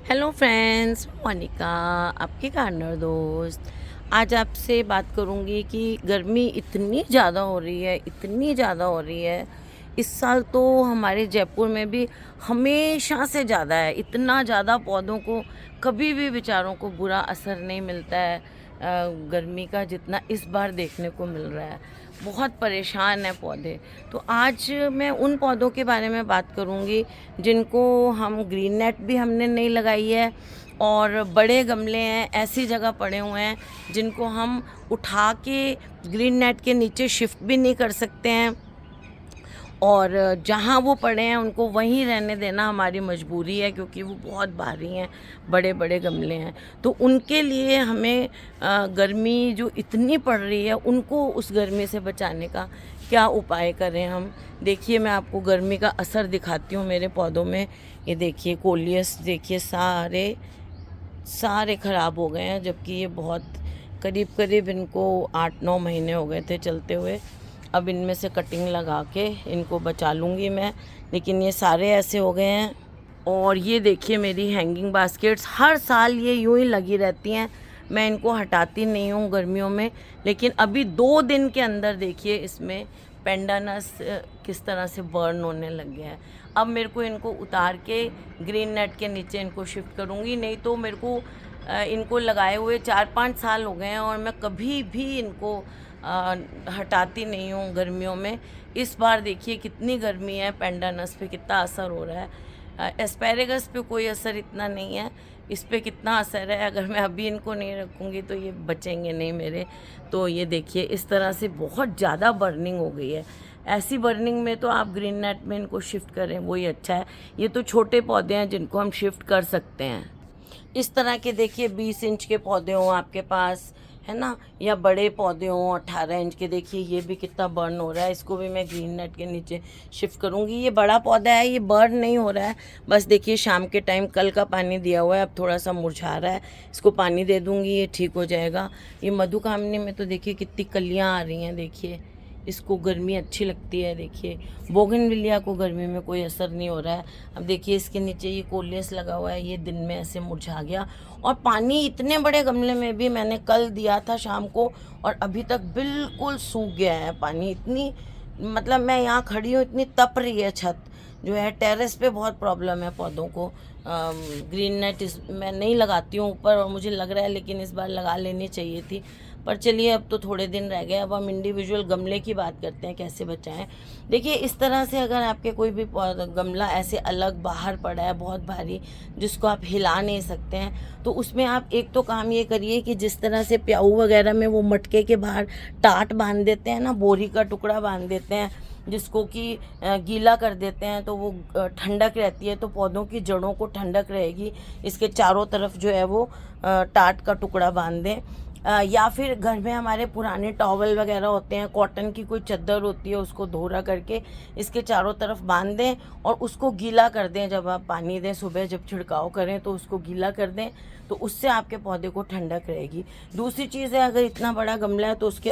Hello friends, Monika आपकी gardener दोस्त। आज आपसे बात करूंगी कि गर्मी इतनी ज़्यादा हो रही है, इतनी ज़्यादा हो रही है। इस साल तो हमारे जयपुर में भी हमेशा से ज़्यादा है। इतना ज़्यादा पौधों को कभी भी बेचारों को बुरा असर नहीं मिलता है गर्मी का, जितना इस बार देखने को मिल रहा है। बहुत परेशान है पौधे। तो आज मैं उन पौधों के बारे में बात करूंगी जिनको हम ग्रीन नेट भी हमने नहीं लगाई है, और बड़े गमले हैं ऐसी जगह पड़े हुए हैं जिनको हम उठा के ग्रीन नेट के नीचे शिफ्ट भी नहीं कर सकते हैं, और जहाँ वो पड़े हैं उनको वहीं रहने देना हमारी मजबूरी है, क्योंकि वो बहुत भारी हैं, बड़े बड़े गमले हैं। तो उनके लिए हमें गर्मी जो इतनी पड़ रही है उनको उस गर्मी से बचाने का क्या उपाय करें हम। देखिए, मैं आपको गर्मी का असर दिखाती हूँ मेरे पौधों में। ये देखिए, कोलियस देखिए, सारे सारे ख़राब हो गए हैं, जबकि ये बहुत करीब करीब इनको 8-9 महीने हो गए थे चलते हुए। अब इनमें से कटिंग लगा के इनको बचा लूँगी मैं, लेकिन ये सारे ऐसे हो गए हैं। और ये देखिए, मेरी हैंगिंग बास्केट्स हर साल ये यूं ही लगी रहती हैं, मैं इनको हटाती नहीं हूँ गर्मियों में। लेकिन अभी 2 दिन के अंदर देखिए इसमें पेंडानस किस तरह से बर्न होने लग गया है। अब मेरे को इनको उतार के ग्रीन नेट के नीचे इनको शिफ्ट करूँगी, नहीं तो मेरे को इनको लगाए हुए 4-5 साल हो गए हैं और मैं कभी भी इनको हटाती नहीं हूँ गर्मियों में। इस बार देखिए कितनी गर्मी है, पेंडानस पे कितना असर हो रहा है। एस्पैरेगस पे कोई असर इतना नहीं है, इस पे कितना असर है। अगर मैं अभी इनको नहीं रखूँगी तो ये बचेंगे नहीं मेरे। तो ये देखिए, इस तरह से बहुत ज़्यादा बर्निंग हो गई है। ऐसी बर्निंग में तो आप ग्रीन नेट में इनको शिफ्ट करें, वही अच्छा है। ये तो छोटे पौधे हैं जिनको हम शिफ्ट कर सकते हैं। इस तरह के देखिए 20 इंच के पौधे हों आपके पास, है ना, या बड़े पौधे हों 18 इंच के। देखिए ये भी कितना बर्न हो रहा है, इसको भी मैं ग्रीन नेट के नीचे शिफ्ट करूँगी। ये बड़ा पौधा है, ये बर्न नहीं हो रहा है, बस देखिए शाम के टाइम कल का पानी दिया हुआ है, अब थोड़ा सा मुरझा रहा है, इसको पानी दे दूँगी, ये ठीक हो जाएगा। ये मधुकामनी में तो देखिए कितनी कलियाँ आ रही हैं, देखिए इसको गर्मी अच्छी लगती है। देखिए बोगनविलिया को गर्मी में कोई असर नहीं हो रहा है। अब देखिए इसके नीचे ये कोलियस लगा हुआ है, ये दिन में ऐसे मुरझा गया। और पानी इतने बड़े गमले में भी मैंने कल दिया था शाम को, और अभी तक बिल्कुल सूख गया है पानी। इतनी मतलब मैं यहाँ खड़ी हूँ, इतनी तप रही है छत जो है। टेरेस पे बहुत प्रॉब्लम है पौधों को। ग्रीन नेट इस मैं नहीं लगाती हूँ ऊपर, और मुझे लग रहा है लेकिन इस बार लगा लेनी चाहिए थी। पर चलिए, अब तो थोड़े दिन रह गए, अब हम इंडिविजुअल गमले की बात करते हैं कैसे बचाएं। देखिए इस तरह से अगर आपके कोई भी गमला ऐसे अलग बाहर पड़ा है बहुत भारी, जिसको आप हिला नहीं सकते हैं, तो उसमें आप एक तो काम ये करिए कि जिस तरह से प्याऊ वगैरह में वो मटके के बाहर टाट बांध देते हैं ना, बोरी का टुकड़ा बांध देते हैं, जिसको कि गीला कर देते हैं, तो वो ठंडक रहती है, तो पौधों की जड़ों को ठंडक रहेगी। इसके चारों तरफ जो है वो टाट का टुकड़ा बांध दें। या फिर घर में हमारे पुराने टॉवल वगैरह होते हैं, कॉटन की कोई चादर होती है, उसको धोरा करके इसके चारों तरफ बांध दें और उसको गीला कर दें। जब आप पानी दें, सुबह जब छिड़काव करें तो उसको गीला कर दें, तो उससे आपके पौधे को ठंडक रहेगी। दूसरी चीज़ है, अगर इतना बड़ा गमला है तो उसके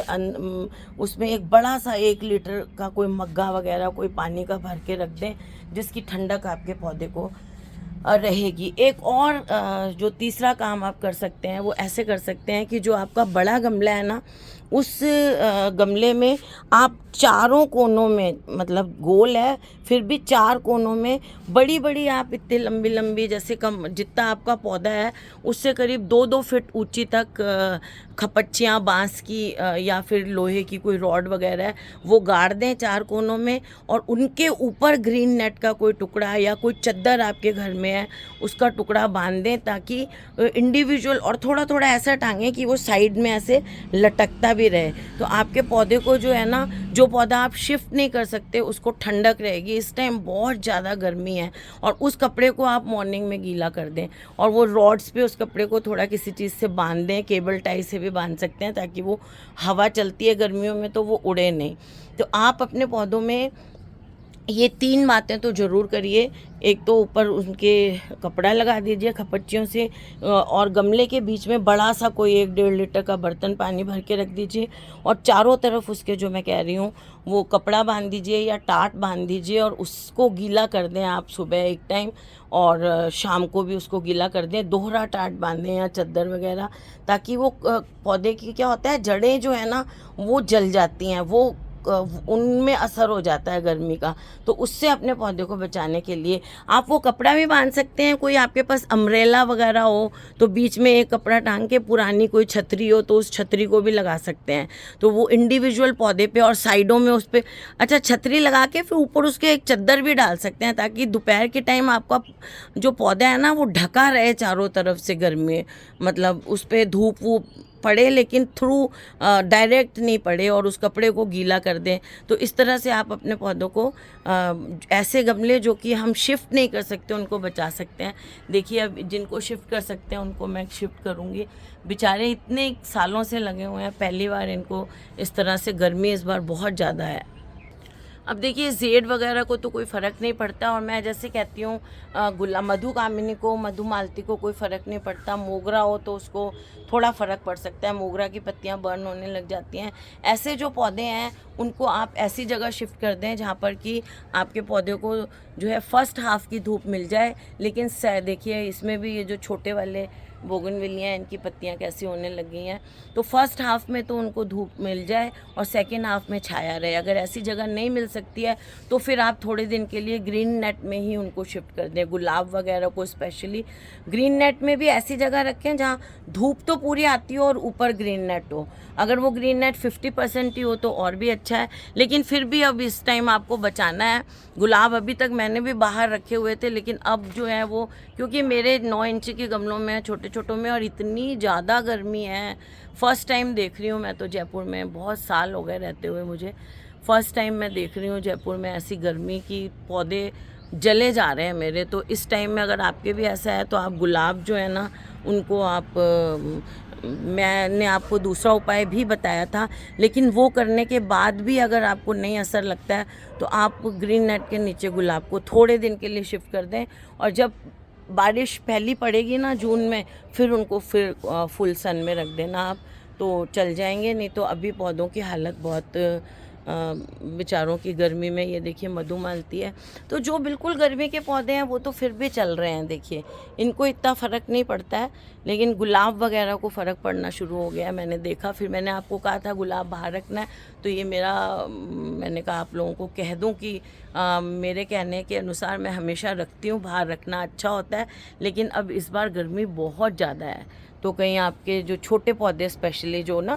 उसमें एक बड़ा सा 1 लीटर का कोई मग्गा वगैरह कोई पानी का भर के रख दें, जिसकी ठंडक आपके पौधे को रहेगी। एक और जो तीसरा काम आप कर सकते हैं, वो ऐसे कर सकते हैं कि जो आपका बड़ा गमला है ना, उस गमले में आप चारों कोनों में, मतलब गोल है फिर भी 4 कोनों में बड़ी बड़ी, आप इतनी लंबी लंबी, जैसे कम जितना आपका पौधा है उससे करीब 2-2 फीट ऊंची तक खपच्चियाँ बांस की या फिर लोहे की कोई रॉड वगैरह है, वो गाड़ दें 4 कोनों में, और उनके ऊपर ग्रीन नेट का कोई टुकड़ा या कोई चद्दर आपके घर में है उसका टुकड़ा बांध दें, ताकि इंडिविजुअल, और थोड़ा थोड़ा ऐसा टांगें कि वो साइड में ऐसे लटकता भी रहे। तो आपके पौधे को जो है ना, जो पौधा आप शिफ्ट नहीं कर सकते उसको ठंडक रहेगी। इस टाइम बहुत ज़्यादा गर्मी है, और उस कपड़े को आप मॉर्निंग में गीला कर दें, और वो रॉड्स पे उस कपड़े को थोड़ा किसी चीज़ से बांध दें, केबल टाई से भी बांध सकते हैं, ताकि वो हवा चलती है गर्मियों में तो वो उड़े नहीं। तो आप अपने पौधों में ये 3 बातें तो ज़रूर करिए। एक तो ऊपर उनके कपड़ा लगा दीजिए खपच्चियों से, और गमले के बीच में बड़ा-सा कोई 1 डेढ़ लीटर का बर्तन पानी भर के रख दीजिए, और चारों तरफ उसके, जो मैं कह रही हूँ, वो कपड़ा बाँध दीजिए या टाट बाँध दीजिए, और उसको गीला कर दें आप सुबह एक टाइम, और शाम को भी उसको गीला कर दें। दोहरा टाट बाँधें या चद्दर वगैरह, ताकि वो पौधे की, क्या होता है, जड़ें जो है ना वो जल जाती हैं, वो उनमें असर हो जाता है गर्मी का। तो उससे अपने पौधे को बचाने के लिए आप वो कपड़ा भी बांध सकते हैं। कोई आपके पास अम्ब्रेला वगैरह हो तो बीच में एक कपड़ा टांग के, पुरानी कोई छतरी हो तो उस छतरी को भी लगा सकते हैं। तो वो इंडिविजुअल पौधे पे और साइडों में उस पर, अच्छा, छतरी लगा के फिर ऊपर उसके एक चद्दर भी डाल सकते हैं, ताकि दोपहर के टाइम आपका जो पौधा है ना वो ढका रहे चारों तरफ से गर्मी, मतलब उस पर धूप वूप पड़े लेकिन थ्रू डायरेक्ट नहीं पड़े, और उस कपड़े को गीला कर दें। तो इस तरह से आप अपने पौधों को ऐसे गमले जो कि हम शिफ्ट नहीं कर सकते उनको बचा सकते हैं। देखिए, अब जिनको शिफ्ट कर सकते हैं उनको मैं शिफ्ट करूँगी। बेचारे इतने सालों से लगे हुए हैं, पहली बार इनको इस तरह से, गर्मी इस बार बहुत ज़्यादा है। अब देखिए, जेड वगैरह को तो कोई फ़र्क नहीं पड़ता, और मैं जैसे कहती हूँ मधुकामिनी को, मधुमालती को कोई फ़र्क नहीं पड़ता। मोगरा हो तो उसको थोड़ा फ़र्क पड़ सकता है, मोगरा की पत्तियाँ बर्न होने लग जाती हैं। ऐसे जो पौधे हैं उनको आप ऐसी जगह शिफ्ट कर दें जहाँ पर कि आपके पौधे को जो है फर्स्ट हाफ़ की धूप मिल जाए। लेकिन देखिए, इसमें भी ये जो छोटे वाले बोगनविलिया, इनकी पत्तियां कैसी होने लगी हैं। तो फर्स्ट हाफ में तो उनको धूप मिल जाए और सेकेंड हाफ में छाया रहे। अगर ऐसी जगह नहीं मिल सकती है तो फिर आप थोड़े दिन के लिए ग्रीन नेट में ही उनको शिफ्ट कर दें। गुलाब वगैरह को स्पेशली ग्रीन नेट में भी ऐसी जगह रखें जहाँ धूप तो पूरी आती हो और ऊपर ग्रीन नेट हो। अगर वो ग्रीन नेट 50% ही हो तो और भी अच्छा है, लेकिन फिर भी अब इस टाइम आपको बचाना है। गुलाब अभी तक मैंने भी बाहर रखे हुए थे, लेकिन अब जो है वो, क्योंकि मेरे 9 इंच के गमलों में, छोटे छोटों में, और इतनी ज़्यादा गर्मी है। फ़र्स्ट टाइम देख रही हूँ मैं तो जयपुर में, बहुत साल हो गए रहते हुए मुझे, फ़र्स्ट टाइम मैं देख रही हूँ जयपुर में ऐसी गर्मी की पौधे जले जा रहे हैं मेरे। तो इस टाइम में अगर आपके भी ऐसा है तो आप गुलाब जो है ना उनको आप, मैंने आपको दूसरा उपाय भी बताया था, लेकिन वो करने के बाद भी अगर आपको नहीं असर लगता है तो आप ग्रीन नेट के नीचे गुलाब को थोड़े दिन के लिए शिफ्ट कर दें, और जब बारिश पहली पड़ेगी ना जून में, फिर उनको फिर फुल सन में रख देना आप, तो चल जाएंगे। नहीं तो अभी पौधों की हालत बहुत बेचारों की गर्मी में, ये देखिए मधुमालती है। तो जो बिल्कुल गर्मी के पौधे हैं वो तो फिर भी चल रहे हैं, देखिए इनको इतना फ़र्क नहीं पड़ता है, लेकिन गुलाब वगैरह को फ़र्क पड़ना शुरू हो गया है, मैंने देखा। फिर मैंने आपको कहा था गुलाब बाहर रखना है, तो ये मेरा, मैंने कहा आप लोगों को कह दूं कि मेरे कहने के अनुसार मैं हमेशा रखती हूँ, बाहर रखना अच्छा होता है। लेकिन अब इस बार गर्मी बहुत ज़्यादा है, तो कहीं आपके जो छोटे पौधे स्पेशली जो ना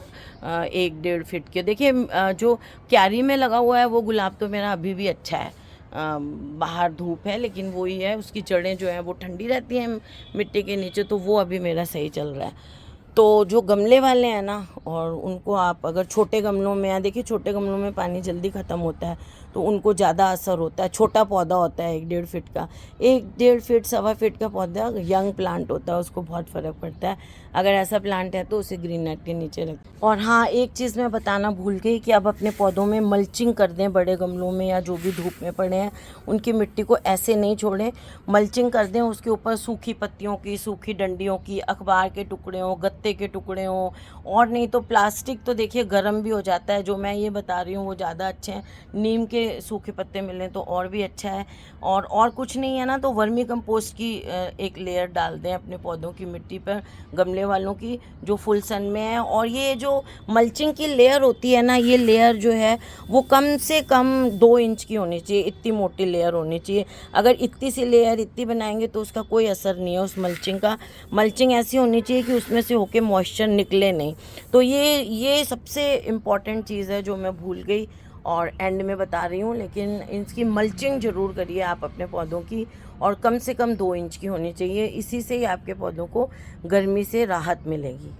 1 डेढ़ फीट के, देखिए जो क्यारी में लगा हुआ है वो गुलाब तो मेरा अभी भी अच्छा है। बाहर धूप है लेकिन वही है, उसकी जड़ें जो हैं वो ठंडी रहती हैं मिट्टी के नीचे, तो वो अभी मेरा सही चल रहा है। तो जो गमले वाले हैं ना, और उनको आप अगर छोटे गमलों में, या देखिए छोटे गमलों में पानी जल्दी ख़त्म होता है तो उनको ज़्यादा असर होता है। छोटा पौधा होता है 1 डेढ़ फीट का, 1 डेढ़ फीट 1.25 फीट का पौधा यंग प्लांट होता है, उसको बहुत फ़र्क पड़ता है। अगर ऐसा प्लांट है तो उसे ग्रीन नेट के नीचे रख। और हाँ, एक चीज़ मैं बताना भूल गई कि अब अपने पौधों में मल्चिंग कर दें, बड़े गमलों में या जो भी धूप में पड़े हैं उनकी मिट्टी को ऐसे नहीं छोड़ें, मल्चिंग कर दें। उसके ऊपर सूखी पत्तियों की, सूखी डंडियों की, अखबार के टुकड़े हों, गत्ते के टुकड़े हों, और नहीं तो प्लास्टिक तो देखिए गर्म भी हो जाता है। जो मैं ये बता रही हूँ वो ज़्यादा अच्छे हैं, नीम के सूखे पत्ते मिलें तो और भी अच्छा है। और कुछ नहीं है ना तो वर्मी कंपोस्ट की एक लेयर डाल दें अपने पौधों की मिट्टी पर, गमले वालों की जो फुल सन में है। और ये जो मल्चिंग की लेयर होती है ना, ये लेयर जो है वो कम से कम 2 इंच की होनी चाहिए, इतनी मोटी लेयर होनी चाहिए। अगर इतनी सी लेयर इतनी बनाएंगे तो उसका कोई असर नहीं है उस मल्चिंग का। मल्चिंग ऐसी होनी चाहिए कि उसमें से होके मॉइस्चर निकले नहीं। तो ये सबसे इम्पॉर्टेंट चीज़ है जो मैं भूल गई और एंड में बता रही हूँ। लेकिन इसकी मल्चिंग ज़रूर करिए आप अपने पौधों की, और कम से कम 2 इंच की होनी चाहिए। इसी से ही आपके पौधों को गर्मी से राहत मिलेगी।